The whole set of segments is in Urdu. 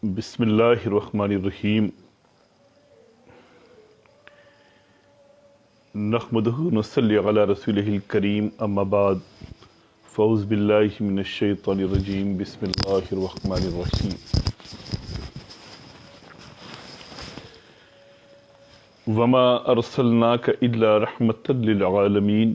بسم اللہ الرحمن الرحیم نحمدہ ونصلی علی رسولہ الکریم اما بعد فاعوذ باللہ من الشیطان الرجیم بسم اللہ الرحمن الرحیم وما ارسلناک الا رحمۃ للعالمین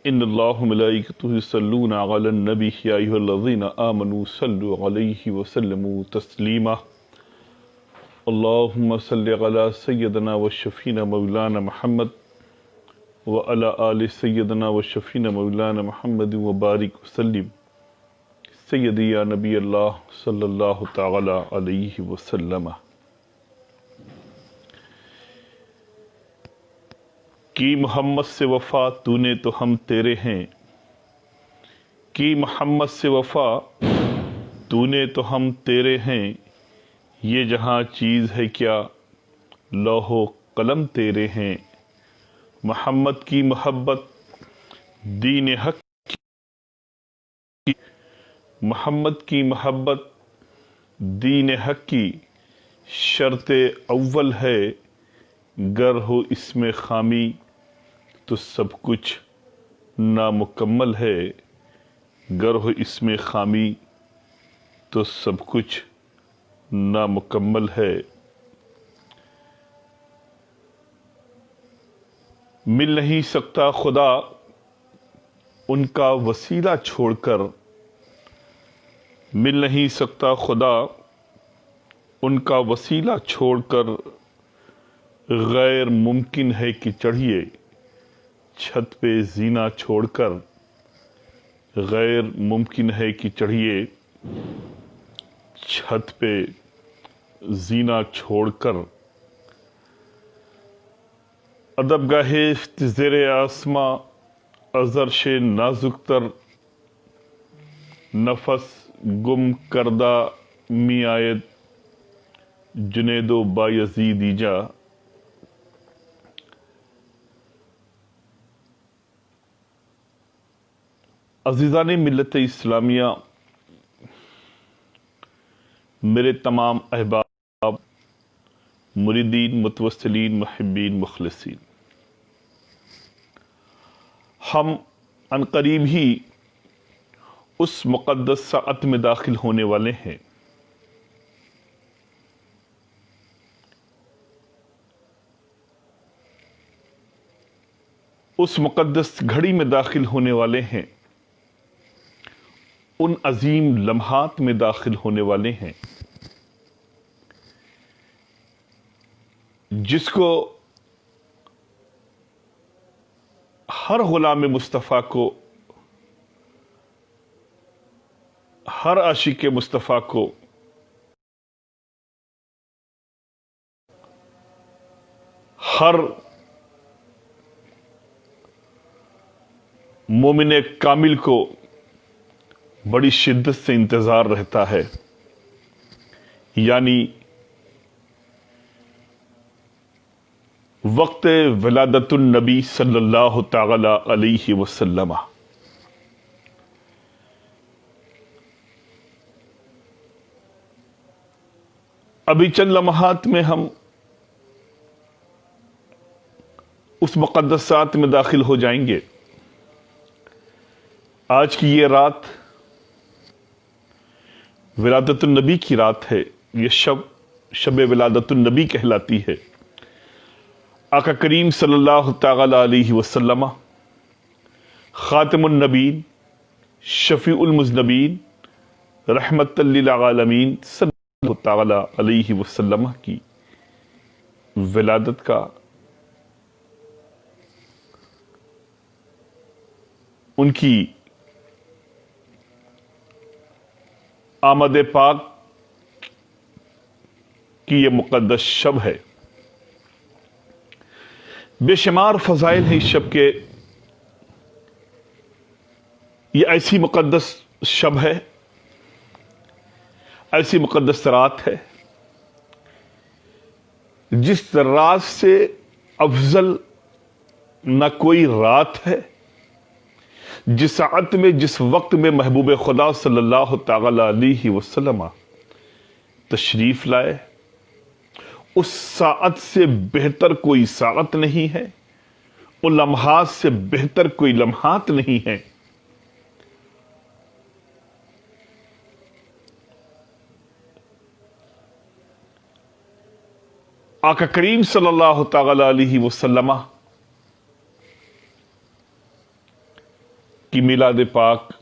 ان اللہ ملائکتہ یصلون علی النبی یا ایھا الذین آمنوا صلوا علیہ وسلموا تسلیما اللہم صل علی سیدنا وشفینا مولانا محمد وعلی آل سیدنا وشفینا مولانا محمد وبارک وسلم سیدی یا نبی اللہ صلی اللہ تعالی علیہ وسلم کی محمد سے وفا تو نے تو ہم تیرے ہیں، کی محمد سے وفا تو نے تو ہم تیرے ہیں، یہ جہاں چیز ہے کیا لوح و قلم تیرے ہیں، محمد کی محبت دین حق کی، محمد کی محبت دین حق کی شرط اول ہے، گر ہو اس میں خامی تو سب کچھ نامکمل ہے، گر ہو اس میں خامی تو سب کچھ نامکمل ہے۔ مل نہیں سکتا خدا ان کا وسیلہ چھوڑ کر، مل نہیں سکتا خدا ان کا وسیلہ چھوڑ کر، غیر ممکن ہے کہ چڑھیے چھت پہ زینہ چھوڑ کر، غیر ممکن ہے کہ چڑھیے چھت پہ زینہ چھوڑ کر، ادب گاہے زیر آسماں ازرش نازک تر، نفس گم کردہ می آید جنید و بایزید ایجا۔ عزیزان ملت اسلامیہ، میرے تمام احباب، مریدین، متوسلین، محبین، مخلصین، ہم عنقریب ہی اس مقدس ساعت میں داخل ہونے والے ہیں اس مقدس گھڑی میں داخل ہونے والے ہیں، ان عظیم لمحات میں داخل ہونے والے ہیں جس کو ہر غلام مصطفیٰ کو، ہر عاشق مصطفیٰ کو ہر مومن کامل کو بڑی شدت سے انتظار رہتا ہے، یعنی وقت ولادت النبی صلی اللہ تعالی علیہ وسلم۔ ابھی چند لمحات میں ہم اس مقدس ساعت میں داخل ہو جائیں گے۔ آج کی یہ رات ولادت النبی کی رات ہے، یہ شب ولادت النبی کہلاتی ہے۔ آقا کریم صلی اللہ تعالی علیہ وسلم خاتم النبیین، شفیع المذنبین، رحمت للعالمین صلی اللہ تعالی علیہ وسلم کی ولادت کا، ان کی آمد پاک کی یہ مقدس شب ہے۔ بے شمار فضائل ہیں اس شب کے، یہ ایسی مقدس شب ہے، ایسی مقدس رات ہے جس رات سے افضل نہ کوئی رات ہے، جس ساعت میں، جس وقت میں محبوب خدا صلی اللہ تعالی علیہ وسلم تشریف لائے، اس ساعت سے بہتر کوئی ساعت نہیں ہے، ان لمحات سے بہتر کوئی لمحات نہیں ہیں۔ آقا کریم صلی اللہ تعالی علیہ وسلم کی میلاد پاک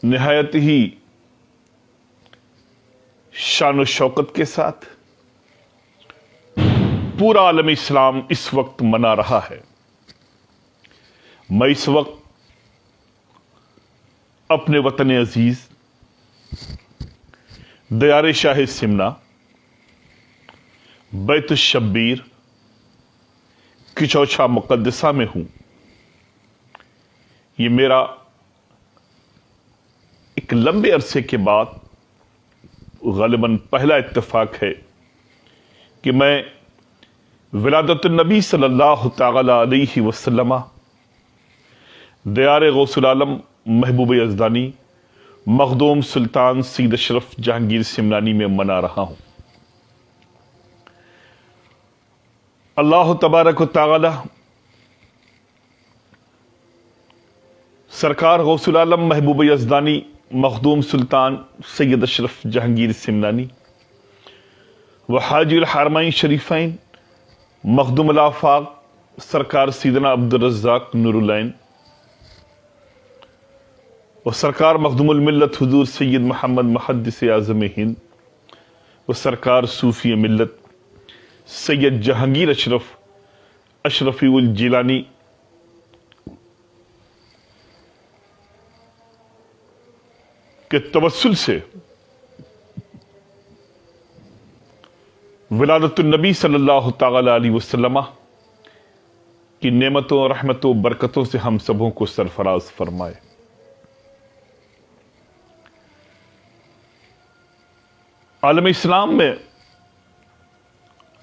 نہایت ہی شان و شوکت کے ساتھ پورا عالم اسلام اس وقت منا رہا ہے۔ میں اس وقت اپنے وطن عزیز دیار شاہ سمنا بیت الشبیر کی چوچھا مقدسہ میں ہوں۔ یہ میرا ایک لمبے عرصے کے بعد غالباً پہلا اتفاق ہے کہ میں ولادت النبی صلی اللہ تعالی علیہ وسلم دیار غوث العالم محبوب یزدانی مخدوم سلطان سید اشرف جہانگیر سمنانی میں منا رہا ہوں۔ اللہ تبارک و تعالی سرکار غوث العالم محبوب یزدانی مخدوم سلطان سید اشرف جہانگیر سمنانی و حاجی الحرمین شریفین مخدوم الآفاق سرکار سیدنا عبد الرزاق نور العین و سرکار مخدوم الملت حضور سید محمد محدث اعظم ہند و سرکار صوفی ملت سید جہانگیر اشرفی الجیلانی کے توسل سے ولادت النبی صلی اللہ تعالی علیہ وسلم کی نعمتوں رحمتوں برکتوں سے ہم سبوں کو سرفراز فرمائے۔ عالم اسلام میں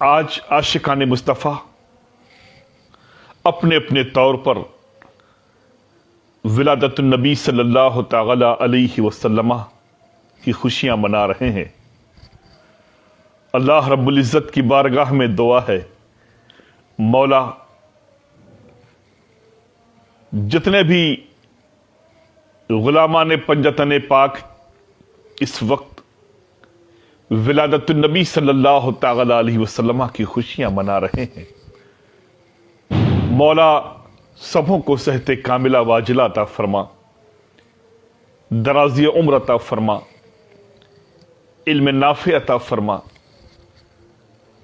آج عاشقان مصطفیٰ اپنے اپنے طور پر ولادت النبی صلی اللہ تعالی علیہ وسلم کی خوشیاں منا رہے ہیں۔ اللہ رب العزت کی بارگاہ میں دعا ہے، مولا جتنے بھی غلامان پنجتن پاک اس وقت ولادت النبی صلی اللہ تعالی علیہ وسلم کی خوشیاں منا رہے ہیں، مولا سبوں کو صحت کاملہ واجلہ عطا فرما، درازی عمر عطا فرما، علم نافع عطا فرما،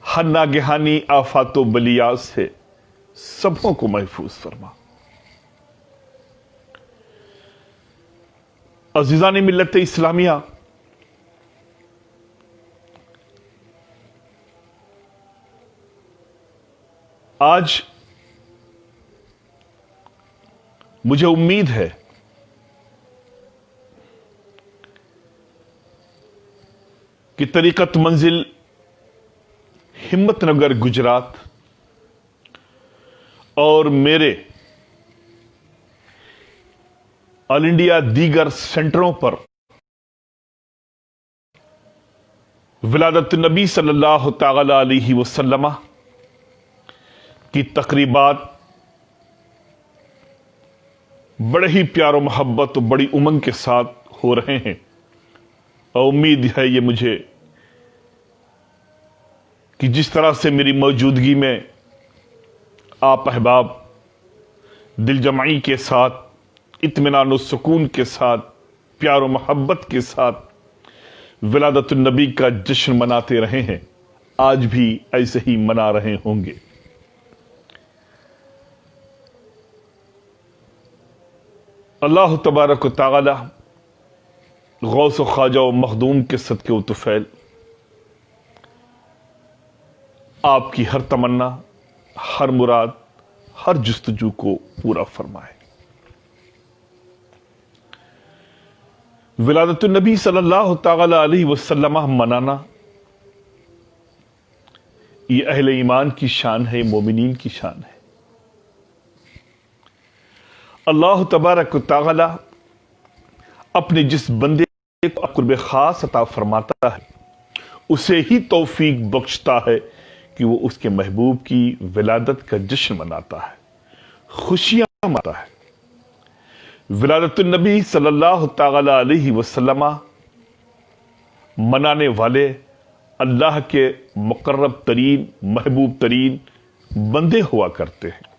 ہر ناگہانی آفات و بلیات سے سبوں کو محفوظ فرما۔ عزیزان ملت اسلامیہ، آج مجھے امید ہے کہ طریقت منزل ہمت نگر گجرات اور میرے آل انڈیا دیگر سینٹروں پر ولادت النبی صلی اللہ تعالی علیہ وسلم کی تقریبات بڑے ہی پیار و محبت و بڑی امنگ کے ساتھ ہو رہے ہیں، اور امید ہے یہ مجھے کہ جس طرح سے میری موجودگی میں آپ احباب دل جمعی کے ساتھ، اطمینان و سکون کے ساتھ، پیار و محبت کے ساتھ ولادت النبی کا جشن مناتے رہے ہیں، آج بھی ایسے ہی منا رہے ہوں گے۔ اللہ تبارک و تعالی غوث و خواجہ و مخدوم کے صدقے و طفیل آپ کی ہر تمنا، ہر مراد، ہر جستجو کو پورا فرمائے۔ ولادت النبی صلی اللہ تعالی علیہ وسلم منانا یہ اہل ایمان کی شان ہے، مومنین کی شان ہے۔ اللہ تبارک و تعالی اپنے جس بندے کو قرب خاص عطا فرماتا ہے اسے ہی توفیق بخشتا ہے کہ وہ اس کے محبوب کی ولادت کا جشن مناتا ہے، خوشیاں مناتا ہے۔ ولادت النبی صلی اللہ تعالی علیہ وسلم منانے والے اللہ کے مقرب ترین محبوب ترین بندے ہوا کرتے ہیں،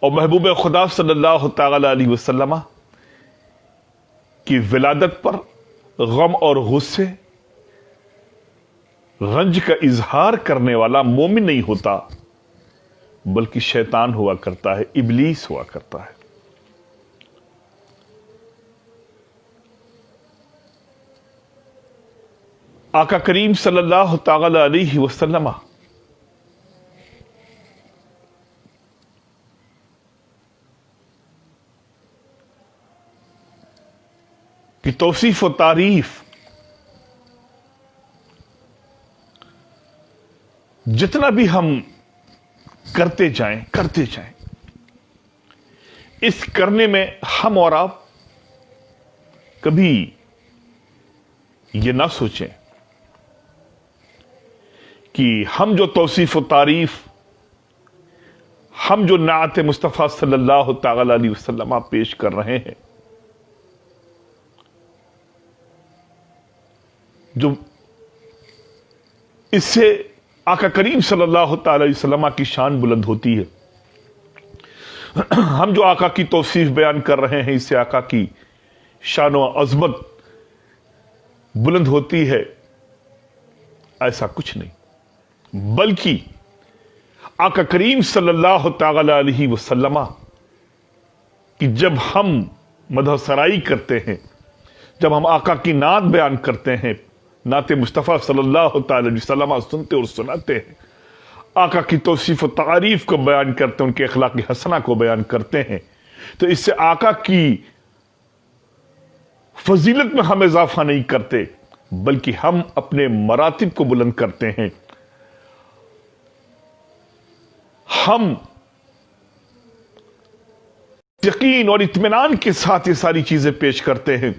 اور محبوب خدا صلی اللہ تعالی علیہ وسلم کی ولادت پر غم اور غصے رنج کا اظہار کرنے والا مومن نہیں ہوتا، بلکہ شیطان ہوا کرتا ہے، ابلیس ہوا کرتا ہے۔ آقا کریم صلی اللہ تعالی علیہ وسلم کی توصیف و تعریف جتنا بھی ہم کرتے جائیں اس کرنے میں ہم اور آپ کبھی یہ نہ سوچیں کہ ہم جو توصیف و تعریف، ہم جو نعت مصطفیٰ صلی اللہ تعالی علیہ وسلم پیش کر رہے ہیں، جو اس سے آقا کریم صلی اللہ تعالی علیہ وسلم کی شان بلند ہوتی ہے، ہم جو آقا کی توصیف بیان کر رہے ہیں اس سے آقا کی شان و عظمت بلند ہوتی ہے، ایسا کچھ نہیں، بلکہ آقا کریم صلی اللہ تعالی علیہ وسلم کی جب ہم مدح سرائی کرتے ہیں، جب ہم آقا کی نعت بیان کرتے ہیں، نعت مصطفیٰ صلی اللہ تعالی علیہ وسلم سنتے اور سناتے ہیں، آقا کی توصیف و تعریف کو بیان کرتے ہیں، ان کے اخلاق حسنہ کو بیان کرتے ہیں، تو اس سے آقا کی فضیلت میں ہم اضافہ نہیں کرتے، بلکہ ہم اپنے مراتب کو بلند کرتے ہیں۔ ہم یقین اور اطمینان کے ساتھ یہ ساری چیزیں پیش کرتے ہیں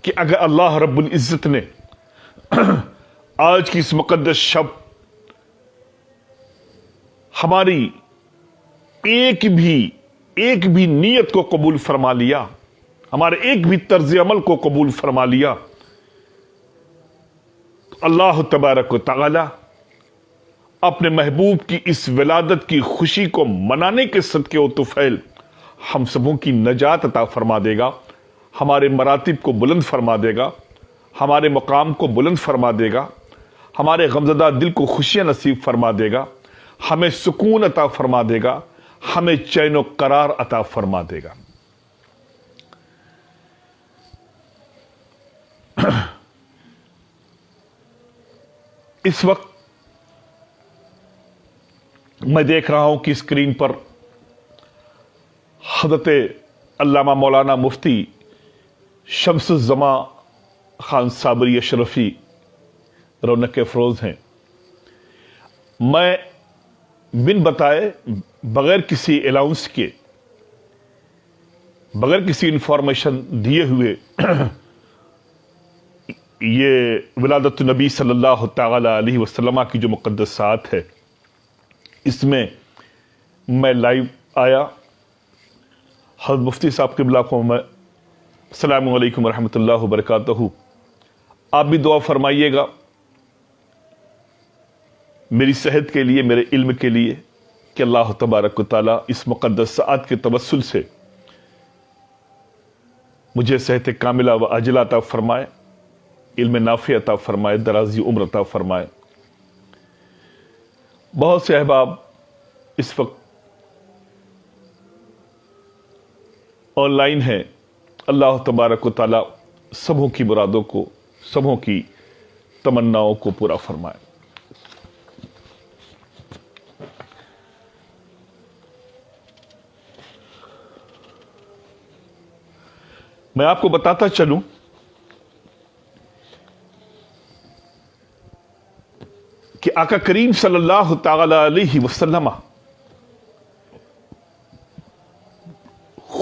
کہ اگر اللہ رب العزت نے آج کی اس مقدس شب ہماری ایک بھی نیت کو قبول فرما لیا، ہمارے ایک بھی طرز عمل کو قبول فرما لیا، تو اللہ تبارک و تعالی اپنے محبوب کی اس ولادت کی خوشی کو منانے کے صدقے و طفیل ہم سبوں کی نجات عطا فرما دے گا، ہمارے مراتب کو بلند فرما دے گا، ہمارے مقام کو بلند فرما دے گا، ہمارے غمزدہ دل کو خوشیاں نصیب فرما دے گا، ہمیں سکون عطا فرما دے گا، ہمیں چین و قرار عطا فرما دے گا۔ اس وقت میں دیکھ رہا ہوں کہ اسکرین پر حضرت علامہ مولانا مفتی شمس الزماں خان صابری اشرفی رونق افروز ہیں۔ میں بن بتائے، بغیر کسی الاؤنس کے، بغیر کسی انفارمیشن دیے ہوئے یہ ولادت نبی صلی اللہ تعالی علیہ وسلم کی جو مقدسات ہے اس میں میں لائیو آیا۔ حضرت مفتی صاحب قبلہ کو میں السلام علیکم ورحمۃ اللہ وبرکاتہ، آپ بھی دعا فرمائیے گا میری صحت کے لیے، میرے علم کے لیے، کہ اللہ تبارک و تعالی اس مقدس ساعت کے توسل سے مجھے صحت کاملہ و عاجلہ عطا فرمائے، علم نافع عطا فرمائے، درازی عمر عطا فرمائے۔ بہت سے احباب اس وقت آن لائن ہیں، اللہ تبارک و تعالی سبوں کی مرادوں کو، سبوں کی تمناؤں کو پورا فرمائے۔ میں آپ کو بتاتا چلوں کہ آقا کریم صلی اللہ تعالی علیہ وسلم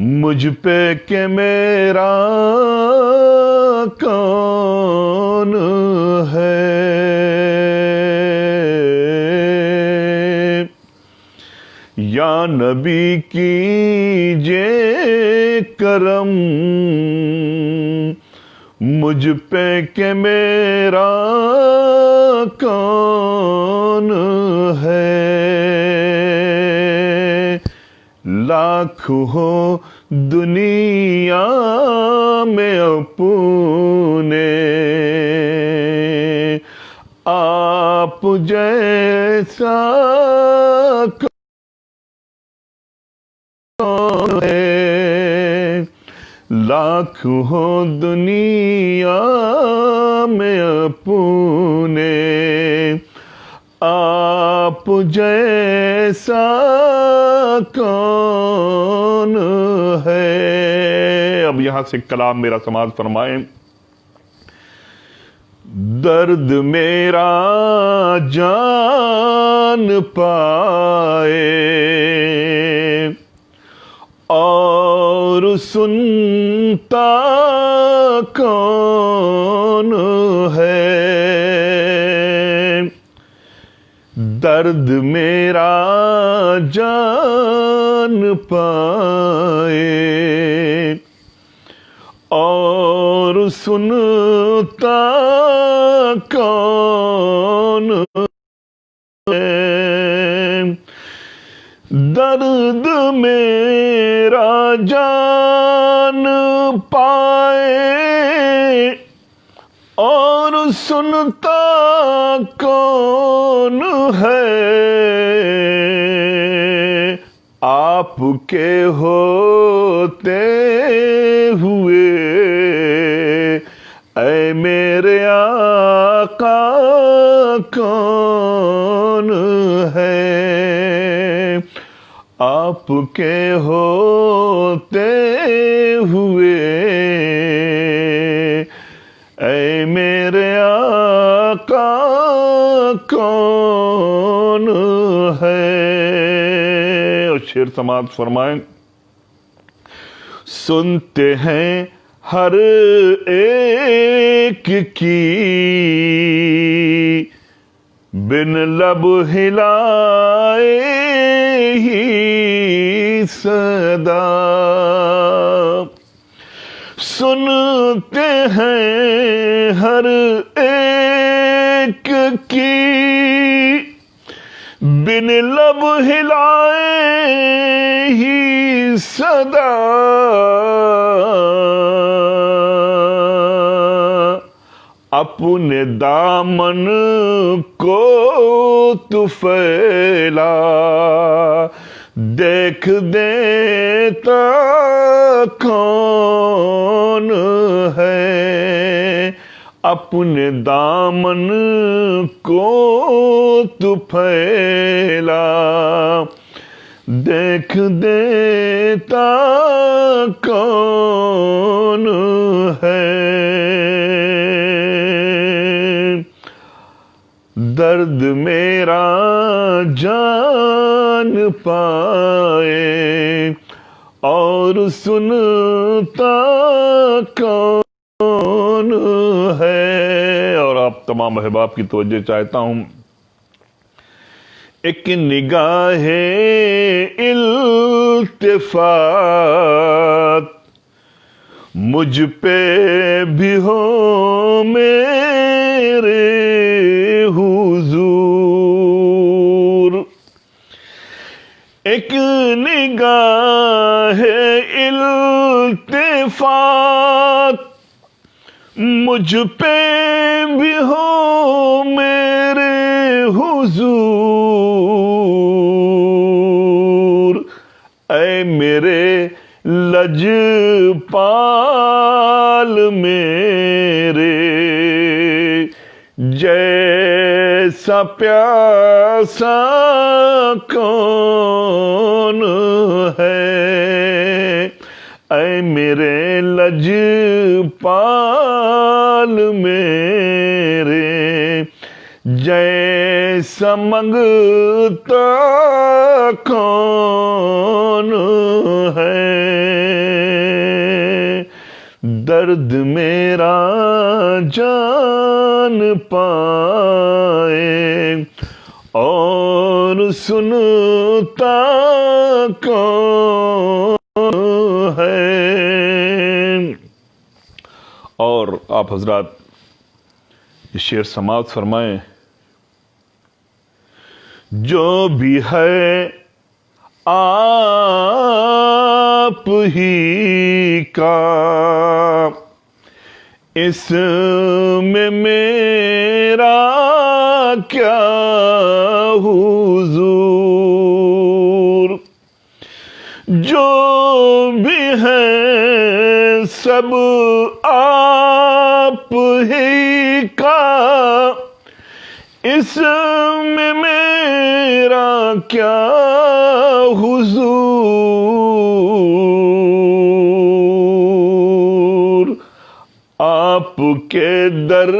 مجھ پہ کہ میرا کون ہے، یا نبی کیجے کرم مجھ پہ کہ میرا کون ہے، لاکھ ہو دنیا میں اپنے آپ جیسا کون ہے، لاکھ ہو دنیا میں اپنے آپ جیسا کون ہے۔ اب یہاں سے کلام میرا سماعت فرمائیں۔ درد میرا جان پائے اور سنتا کون ہے، درد میرا جان پائے اور سنتا کون ہے، درد میرا جان پائے اور سنتا کون ہے، آپ کے ہوتے ہوئے اے میرے آقا کون ہے، آپ کے ہوتے ہوئے اے میرے آقا کون ہے۔ اور شعر سماعت فرمائیں۔ سنتے ہیں ہر ایک کی بن لب ہلائے ہی صدا، سنتے ہیں ہر ایک کی بن لب ہلائے ہی صدا، اپنے دامن کو تو پھیلا دیکھ دیتا کون ہے، اپنے دامن کو تو پھیلا دیکھ دیتا کون ہے، درد میرا جان پائے اور سنتا کون ہے۔ اور آپ تمام احباب کی توجہ چاہتا ہوں، ایک نگاہ التفات مجھ پہ بھی ہو میرے حضور، ایک نگاہ التفات مجھ پہ بھی ہو میرے حضور، اے میرے لجپال میرے جیسا پیاسا کون ہے، اے میرے لجپال میرے جیسا منگتا کون ہے۔ درد میرا جان پائے اور سنتا کون ہے۔ اور آپ حضرات یہ شعر سماعت فرمائیں۔ جو بھی ہے آپ ہی کا، اس میں میرا کیا حضور۔ جو بھی ہے سب آپ ہی کا، اس میں میرا کیا حضور۔ آپ کے در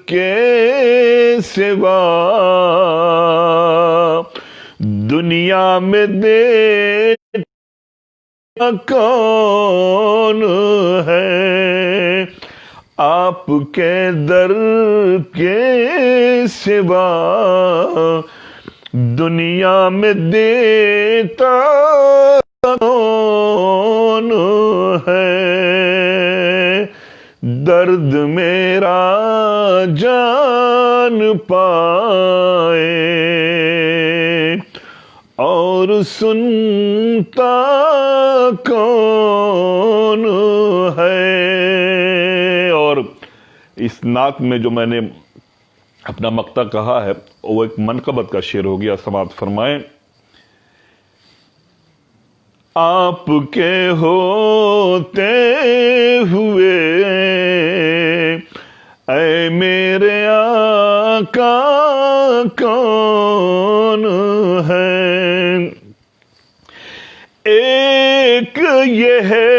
کے سوا دنیا میں دیتا کون ہے۔ آپ کے در کے سوا دنیا میں دیتا کون ہے۔ درد میرا جان پائے اور سنتا کون ہے۔ اور اس نعت میں جو میں نے اپنا مقطع کہا ہے وہ ایک منقبت کا شعر ہو گیا، سماعت فرمائیں۔ آپ کے ہوتے ہوئے اے میرے آقا کون ہے۔ ایک یہ ہے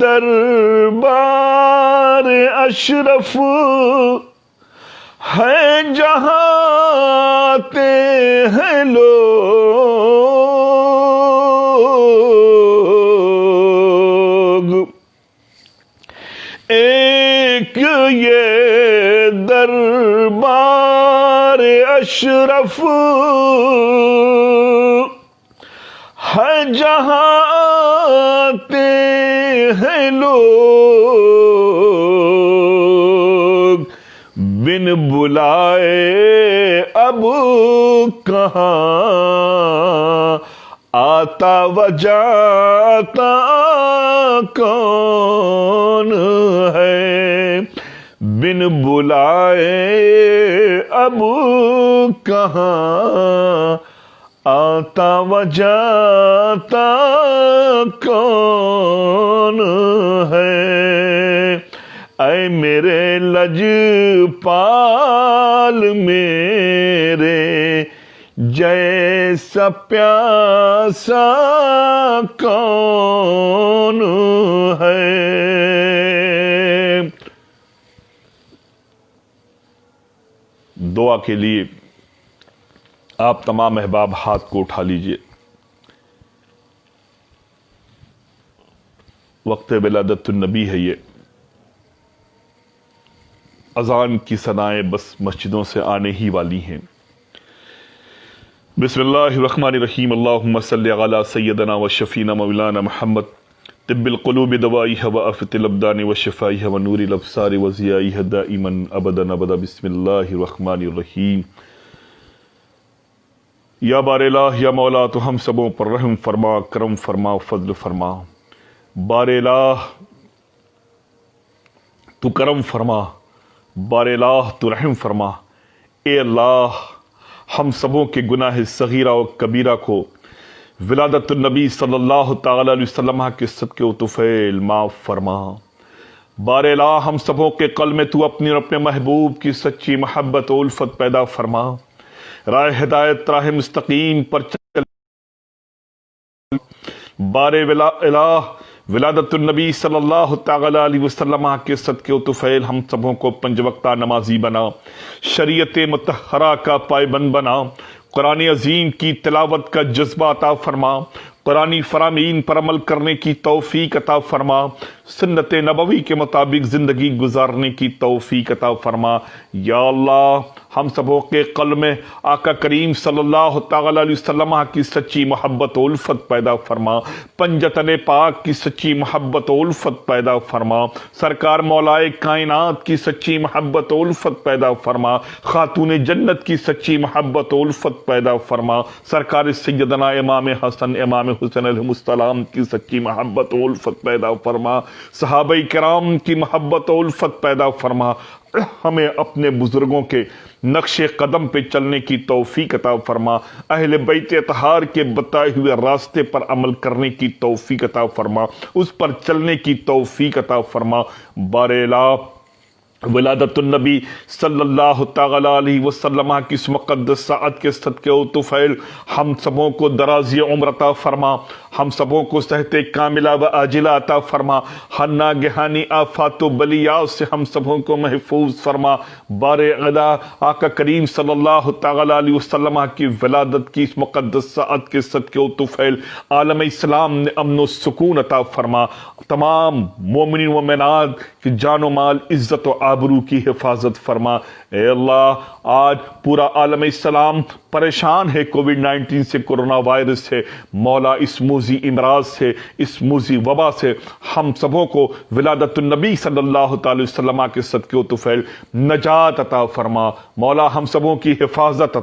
دربار اشرف ہے جہاں آتے ہیں لوگ، ایک یہ دربار اشرف ہے جہاں آتے ہیں لوگ، بن بلائے اب کہاں آتا و جاتا کون ہے۔ بن بلائے اب کہاں آتا و جاتا کون ہے۔ اے میرے لجپال میرے جیسا پیاسا کون ہے۔ دعا کے لیے آپ تمام احباب ہاتھ کو اٹھا لیجئے۔ وقت ولادت النبی ہے یہ، اذان کی صدائیں بس مسجدوں سے آنے ہی والی ہیں۔ بسم اللہ الرحمن الرحیم، اللہم صلی علی سیدنا و شفینا مولانا محمد، طب القلوب دوائیہ و آفت الابدان و شفائیہ و نور الابصار و ضیائیہ دائما ابدا ابدا۔ بسم اللہ الرحمن الرحیم۔ یا بار الہ یا مولا تو ہم سبوں پر رحم فرما، کرم فرما، فضل فرما۔ بار الہ تو کرم فرما، بار الہ تو رحم فرما۔ اے اللہ ہم سبوں کے گناہ صغیرہ و کبیرہ کو ولادت النبی صلی اللہ تعالی علیہ وسلم کے صدقے و طفیل معاف فرما۔ بار الہ ہم سبوں کے قلب میں تو اپنی اور اپنے محبوب کی سچی محبت و الفت پیدا فرما، راہ ہدایت راہ مستقیم پر چل۔ بار الہ ولادت النبی صلی اللہ تعالی علیہ وسلم کے صدقے و طفیل ہم سبوں کو 5 وقتہ نمازی بنا، شریعت مطہرہ کا پائبند بنا، قرآن عظیم کی تلاوت کا جذبہ عطا فرما، قرآنی فرامین پر عمل کرنے کی توفیق عطا فرما، سنت نبوی کے مطابق زندگی گزارنے کی توفیق عطا فرما۔ یا اللہ ہم سبوں کے قلب میں آقا کریم صلی اللہ تعالی علیہ وسلم کی سچی محبت و الفت پیدا فرما، پنجتن پاک کی سچی محبت و الفت پیدا فرما، سرکار مولائے کائنات کی سچی محبت و الفت پیدا فرما، خاتون جنت کی سچی محبت و الفت پیدا فرما، سرکار سیدنا امام حسن امام حسین علیہ السلام کی سچی محبت و الفت پیدا فرما، صحابہ کرام کی محبت و الفت پیدا فرما۔ ہمیں اپنے بزرگوں کے نقش قدم پہ چلنے کی توفیق عطا فرما، اہل بیت اطہار کے بتائے ہوئے راستے پر عمل کرنے کی توفیق عطا فرما، اس پر چلنے کی توفیق عطا فرما۔ بار الہ ولادت النبی صلی اللہ تعالی علیہ وسلم کی اس مقدس ساعت کے صدقے و طفیل ہم سبوں کو درازی عمر عطا فرما، ہم سبوں کو صحت کاملہ و عاجلہ عطا فرما، ہر ناگہانی آفات و بلیات سے ہم سبوں کو محفوظ فرما۔ بار اعلیٰ آقا کریم صلی اللہ تعالی علیہ وسلم کی ولادت کی اس مقدس ساعت کے صدقے و طفیل عالم اسلام نے امن و سکون عطا فرما، تمام مومنین و مومنات کی جان و مال عزت و آبرو کی حفاظت فرما۔ اے اللہ آج پورا عالم اسلام پریشان ہے کووڈ 19 سے، کرونا وائرس سے، مولا اس موذی امراض سے، اس موذی وبا سے ہم سبوں کو ولادت النبی صلی اللہ تعالی وسلم کے صدقے و طفیل نجات عطا فرما، مولا ہم سبوں کی حفاظت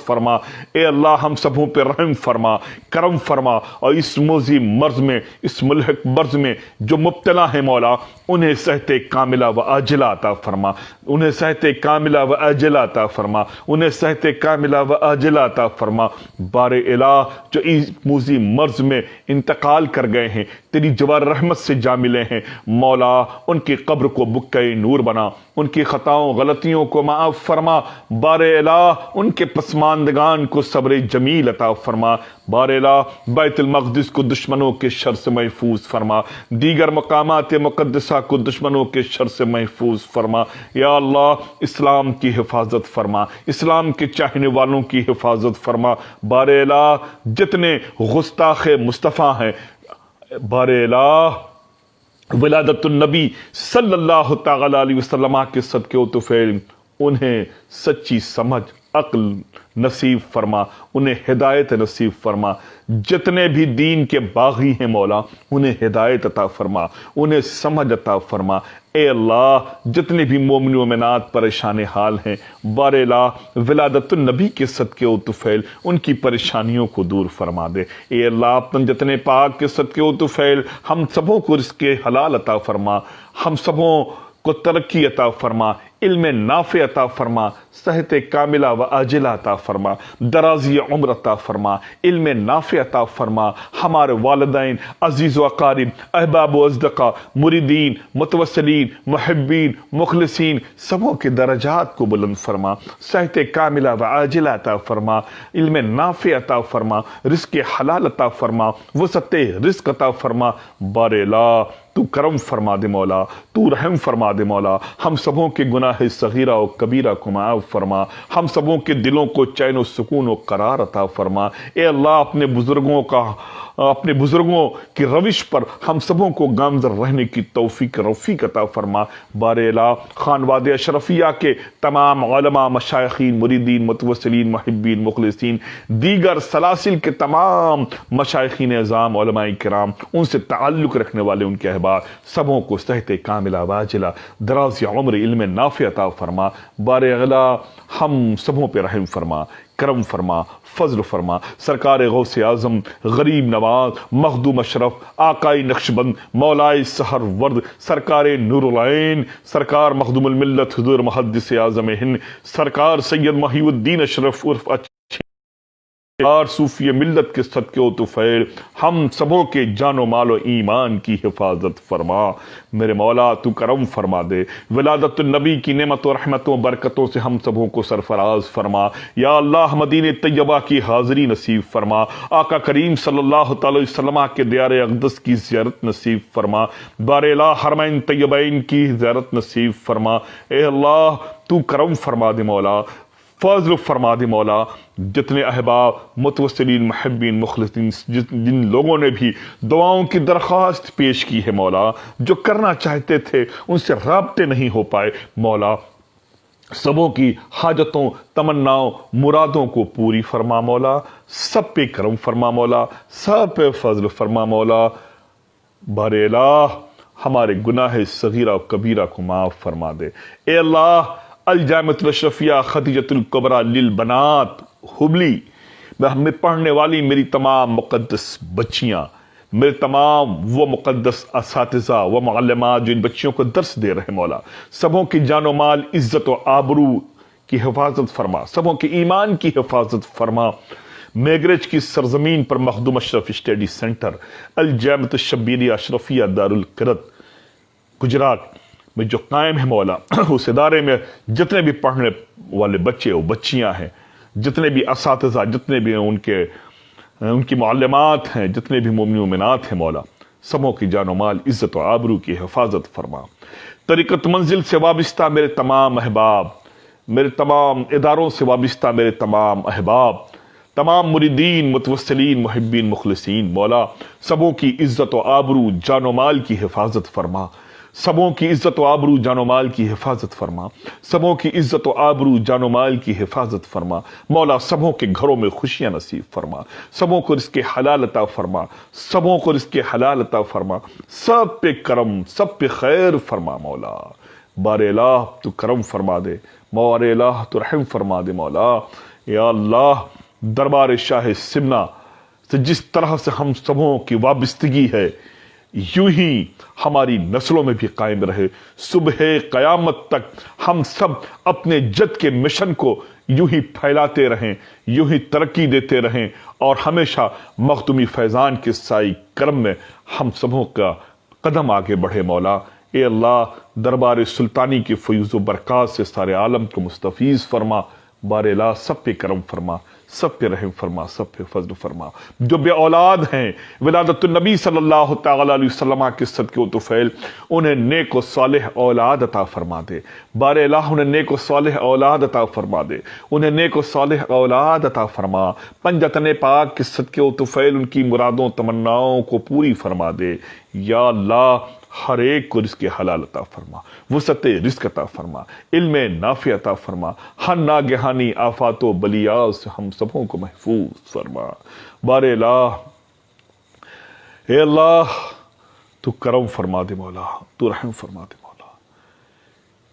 فرما۔ اے اللہ ہم سبوں پہ رحم فرما، کرم فرما، اور اس موذی مرض میں، اس ملحق مرض میں جو مبتلا ہے مولا انہیں صحت کاملہ و عاجلہ عطا فرما، انہیں صحت کاملہ و عاجلہ عطا فرما، انہیں صحت کاملہ و عاجلہ عطا فرما۔ بار الہ جو اس موذی مرض میں انتقال کر گئے ہیں تیری جوار رحمت سے جا ملے ہیں مولا، ان کی قبر کو بکۂ نور بنا، ان کی خطاؤں غلطیوں کو معاف فرما۔ بار الہ ان کے پسماندگان کو صبر جمیل عطا فرما۔ بار الہ بیت المقدس کو دشمنوں کے شر سے محفوظ فرما، دیگر مقامات مقدسہ کو دشمنوں کے شر سے محفوظ فرما۔ یا اللہ اسلام کی حفاظت فرما، اسلام کے چاہنے والوں کی حفاظت فرما۔ بار الہ جتنے گستاخ مصطفیٰ ہیں بار الہ ولادت النبی صلی اللہ تعالی علیہ وسلم کے صدقے و طفیل انہیں سچی سمجھ عقل نصیب فرما، انہیں ہدایت نصیب فرما۔ جتنے بھی دین کے باغی ہیں مولا انہیں ہدایت عطا فرما، انہیں سمجھ عطا فرما۔ اے اللہ جتنے بھی مومن و مومنات پریشان حال ہیں بار الہ ولادت النبی کے صدقے و طفیل ان کی پریشانیوں کو دور فرما دے۔ اے اللہ اپنے جتنے پاک کے صدقے و طفیل ہم سبوں کو رزق حلال عطا فرما، ہم سبوں کو ترقی عطا فرما، علم نافع عطا فرما، صحت کاملہ و عاجلہ عطا فرما، درازی عمر عطا فرما، علم نافع عطا فرما۔ ہمارے والدین، عزیز و اقارب، احباب و اصدقاء، مریدین، متوسلین، محبین، مخلصین سبوں کے درجات کو بلند فرما، صحت کاملہ و عاجلہ عطا فرما، علم نافع عطا فرما، رزق حلال عطا فرما، وسعت رزق عطا فرما۔ بار الہ تو کرم فرما دے مولا، تو رحم فرما دے مولا، ہم سبوں کے گناہ صغیرہ و کبیرہ کو معاف فرما، ہم سبوں کے دلوں کو چین و سکون و قرار عطا فرما۔ اے اللہ اپنے بزرگوں کی روش پر ہم سبوں کو گامزن رہنے کی توفیق رفیق عطا فرما۔ بار الہ خانواد اشرفیہ کے تمام علماء، مشائخین، مریدین، متوسلین، محبین، مخلصین، دیگر سلاسل کے تمام مشائخین اعظام، علماء کرام، ان سے تعلق رکھنے والے ان کے احباب سبوں کو صحت کاملہ واجلہ، دراز عمر، علم نافع عطا فرما۔ بار الہ ہم سبوں پہ رحم فرما، کرم فرما، فضل فرما۔ سرکار غوث اعظم، غریب نواز، مخدوم اشرف، آقائی نقشبند، مولائے سحر ورد، سرکار نور العین، سرکار مخدوم الملت حضور محدث اعظم ہند، سرکار سید محی الدین اشرف عرف صوفی ملت کے صدقے و طفیل ہم سبوں کے جان و مال و ایمان کی حفاظت فرما۔ میرے مولا تو کرم فرما دے، ولادت النبی کی نعمت و رحمتوں برکتوں سے ہم سبوں کو سرفراز فرما۔ یا اللہ مدینہ طیبہ کی حاضری نصیب فرما، آقا کریم صلی اللہ تعالی وسلم کے دیار اقدس کی زیارت نصیب فرما، بار الہ حرمین طیبین کی زیارت نصیب فرما۔ اے اللہ تو کرم فرما دے مولا، فضل فرما دے مولا، جتنے احباب متوسلین محبین مخلصین جن لوگوں نے بھی دعاؤں کی درخواست پیش کی ہے مولا، جو کرنا چاہتے تھے ان سے رابطے نہیں ہو پائے مولا، سبوں کی حاجتوں تمناؤں مرادوں کو پوری فرما مولا، سب پہ کرم فرما مولا، سب پہ فضل فرما مولا، بار الہ ہمارے گناہ صغیرہ و کبیرہ کو معاف فرما دے۔ اے اللہ الجامعۃ الاشرفیہ خدیجۃ الکبریٰ للبنات حبلی میں پڑھنے والی میری تمام مقدس بچیاں، میرے تمام وہ مقدس اساتذہ و معلمات جو ان بچیوں کو درس دے رہے مولا، سبوں کی جان و مال عزت و آبرو کی حفاظت فرما، سبوں کی ایمان کی حفاظت فرما۔ میگریج کی سرزمین پر مخدوم اشرف اسٹڈی سینٹر الجامعۃ الشبیلیہ اشرفیہ دارالقرۃ گجرات میں جو قائم ہے مولا، اس ادارے میں جتنے بھی پڑھنے والے بچے و بچیاں ہیں، جتنے بھی اساتذہ، جتنے بھی ان کی معلمات ہیں، جتنے بھی مومن مومنات ہیں مولا، سبوں کی جان و مال عزت و آبرو کی حفاظت فرما۔ طریقت منزل سے وابستہ میرے تمام احباب، میرے تمام اداروں سے وابستہ میرے تمام احباب، تمام مریدین متوسلین محبین مخلصین مولا، سبوں کی عزت و آبرو جان و مال کی حفاظت فرما، سبوں کی عزت و آبرو جان و مال کی حفاظت فرما، سبوں کی عزت و آبرو جان و مال کی حفاظت فرما مولا، سبوں کے گھروں میں خوشیاں نصیب فرما، سبوں کو رزق حلال عطا فرما، سبوں کو رزق حلال عطا فرما، سب پہ کرم، سب پہ خیر فرما مولا، بار الہ تو کرم فرما دے، بار الہ تو رحم فرما دے مولا۔ یا اللہ دربار شاہ سمنا سے جس طرح سے ہم سبوں کی وابستگی ہے، یوں ہی ہماری نسلوں میں بھی قائم رہے، صبح قیامت تک ہم سب اپنے جد کے مشن کو یوں ہی پھیلاتے رہیں، یوں ہی ترقی دیتے رہیں، اور ہمیشہ مخدومی فیضان کے سائے کرم میں ہم سبوں کا قدم آگے بڑھے مولا۔ اے اللہ دربار سلطانی کی فیوز و برکات سے سارے عالم کو مستفیض فرما، بار الہ سب پہ کرم فرما، سب پہ رحم فرما، سب پہ فضل فرما۔ جو بے اولاد ہیں ولادت النبی صلی اللہ تعالی علیہ وسلم کے صدقے و طفیل، انہیں نیک و صالح اولاد عطا فرما دے، بار الہ انہیں نیک و صالح اولاد عطا فرما دے، انہیں نیک و صالح اولاد عطا فرما، پنجتن پاک کے صدقے و طفیل ان کی مرادوں تمناؤں کو پوری فرما دے۔ یا اللہ ہر ایک کو رزق حلال عطا فرما، وسعت رزق عطا فرما، علم نافع عطا فرما، ہر ناگہانی آفات و بلیات سے ہم سبوں کو محفوظ فرما، بار الہ اے اللہ تو کرم فرما دے مولا، تو رحم فرما دے مولا،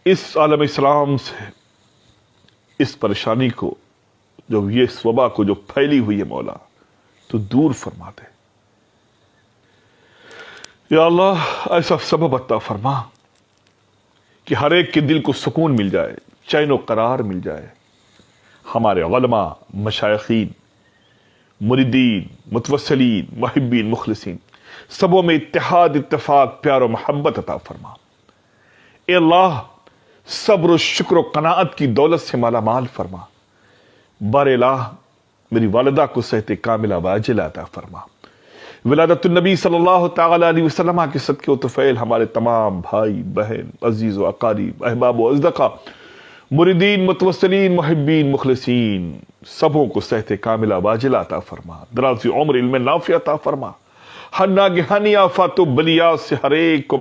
اس عالم اسلام سے اس پریشانی کو، جو یہ اس وبا کو جو پھیلی ہوئی ہے مولا، تو دور فرما دے۔ یا اللہ ایسا سبب عطا فرما کہ ہر ایک کے دل کو سکون مل جائے، چین و قرار مل جائے، ہمارے علماء، مشائخین، مریدین، متوسلین، محبین، مخلصین، سبوں میں اتحاد، اتفاق، پیار و محبت عطا فرما۔ اے اللہ صبر و شکر و قناعت کی دولت سے مالا مال فرما، بار الہ میری والدہ کو صحت کاملہ واجلہ عطا فرما، ولادت النبی صلی اللہ تعالی علیہ وسلم کے صدقے و طفیل ہمارے تمام بھائی بہن عزیز و اقارب احباب و اصدقاء مریدین متوسلین محبین مخلصین سبوں کو صحت کاملہ واجلہ عطا فرما، دراز عمر، علم نافع عطا فرما، ہر ناگہانی آفات و بلیات سے ہر ایک کو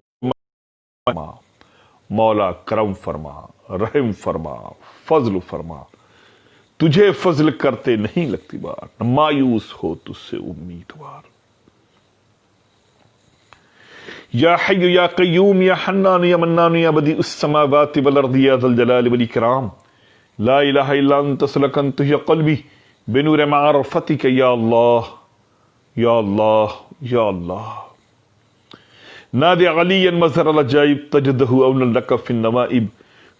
مولا کرم فرما، رحم فرما، فضل فرما، تجھے فضل کرتے نہیں لگتی بار، نہ مایوس ہو تجھ سے امیدوار۔ یا حی یا قیوم یا حنان یا منان یا بدیع السماوات والارض یا ذا الجلال والاکرام، لا الہ الا انت سلکنت یا قلبی بنور معرفتک یا اللہ یا اللہ یا اللہ۔ نادی علیا مظہر العجائب تجدہ اونا لک فی النوائب،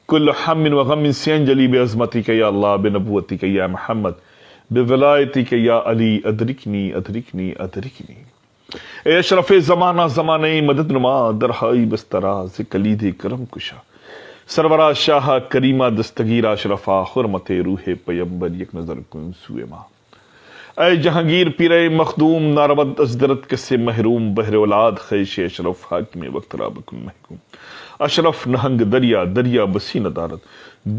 کل ہم و غم سینجلی بعظمتک یا اللہ، بنبوتک یا محمد، بولایتک یا علی، ادرکنی ادرکنی ادرکنی۔ اے اشرف زمانہ زمانہ مدد نما، درہائی بستراز کلید کرم کشا، سرورہ شاہ کریمہ دستگیر اشرفہ، حرمت روح پیمبر یک نظر کن سوئے ماں۔ اے جہانگیر پیرے مخدوم نارود ازدرت کسے محروم بہر اولاد خیش اشرف حاکم وقت رابکن محکوم اشرف نہنگ دریا دریا بسی ندارت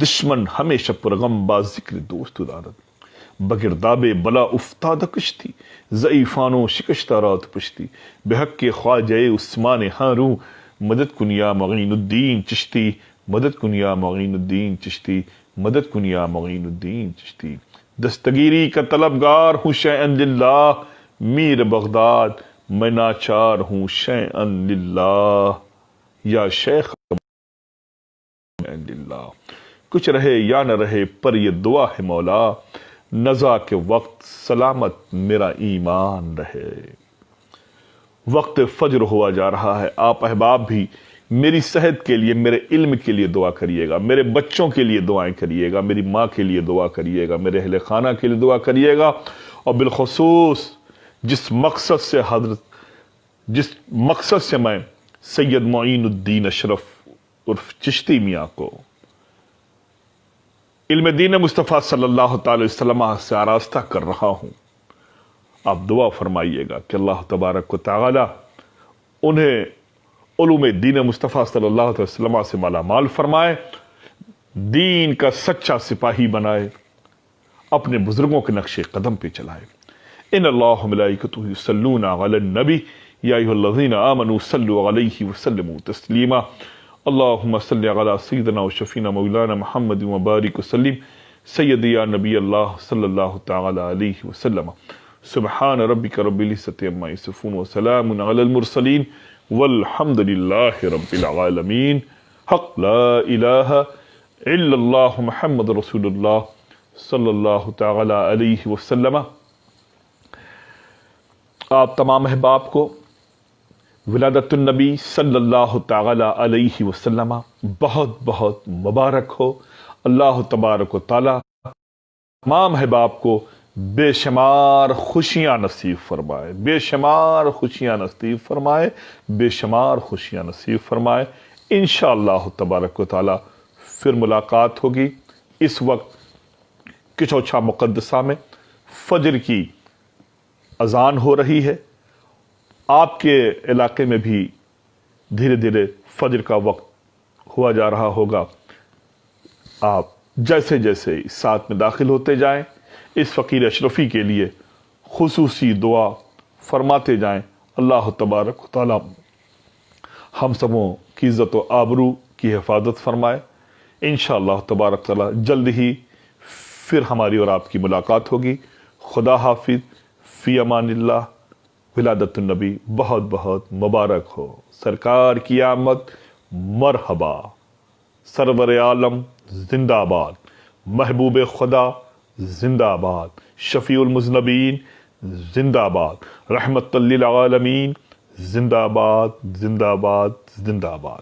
دشمن ہمیشہ پرغم با ذکر دوست دارت بگرداب بلا افتاد کشتی ضعیفانو شکشتہ رات پشتی بحق کے خواجہ عثمان ہاروں مدد کن یا معین الدین چشتی مدد کن یا معین الدین چشتی مدد کن یا معین الدین چشتی دستگیری کا طلبگار ہوں شیئن للہ میر بغداد میں ناچار ہوں شیئن للہ یا شیخ للہ کچھ رہے یا نہ رہے پر یہ دعا ہے مولا نزا کے وقت سلامت میرا ایمان رہے۔ وقت فجر ہوا جا رہا ہے، آپ احباب بھی میری صحت کے لیے میرے علم کے لیے دعا کریے گا، میرے بچوں کے لیے دعائیں کریے گا، میری ماں کے لیے دعا کریے گا، میرے اہل خانہ کے لیے دعا کریے گا، اور بالخصوص جس مقصد سے میں سید معین الدین اشرف عرف چشتی میاں کو علم دین مصطفیٰ صلی اللہ تعالی وسلم سے آراستہ کر رہا ہوں، آپ دعا فرمائیے گا کہ اللہ تبارک و تعالی انہیں علوم دین مصطفیٰ صلی اللہ علیہ وسلم سے مالا مال فرمائے، دین کا سچا سپاہی بنائے، اپنے بزرگوں کے نقش قدم پہ چلائے۔ ان اللہ ملائکتہ یصلون علی النبی یا ایھا الذین آمنوا صلوا علیہ وسلموا تسلیما اللہم صل علی سیدنا و شفینا مولانا محمد وبارک وسلم سیدی یا نبی اللہ صلی اللہ تعالی علیہ وسلم سبحان ربک رب العزت عما یصفون وسلام علی المرسلین والحمد للہ رب العالمین۔ حق لا الہ الا اللہ محمد رسول اللہ صلی اللہ تعالی علیہ وسلم۔ آپ تمام احباب کو ولادت النبی صلی اللہ تعالی علیہ وسلم بہت بہت مبارک ہو۔ اللہ تبارک و تعالی تمام احباب کو بے شمار خوشیاں نصیب فرمائے، بے شمار خوشیاں نصیب فرمائے، بے شمار خوشیاں نصیب فرمائے۔ انشاءاللہ تبارک و تعالی پھر ملاقات ہوگی۔ اس وقت کچوچھا مقدسہ میں فجر کی اذان ہو رہی ہے، آپ کے علاقے میں بھی دھیرے دھیرے فجر کا وقت ہوا جا رہا ہوگا۔ آپ جیسے جیسے اس ساتھ میں داخل ہوتے جائیں، اس فقیر اشرفی کے لیے خصوصی دعا فرماتے جائیں۔ اللہ تبارک و تعالی ہم سبوں کی عزت و آبرو کی حفاظت فرمائے۔ انشاءاللہ تبارک تعالی جلد ہی پھر ہماری اور آپ کی ملاقات ہوگی۔ خدا حافظ، فی امان اللہ۔ ولادت النبی بہت بہت مبارک ہو۔ سرکار کی آمد مرحبا۔ سرور عالم زندہ باد، محبوب خدا زندہ باد، شفیع المذنبین زندہ باد، رحمت للعالمین زندہ باد، زندہ باد، زندہ باد۔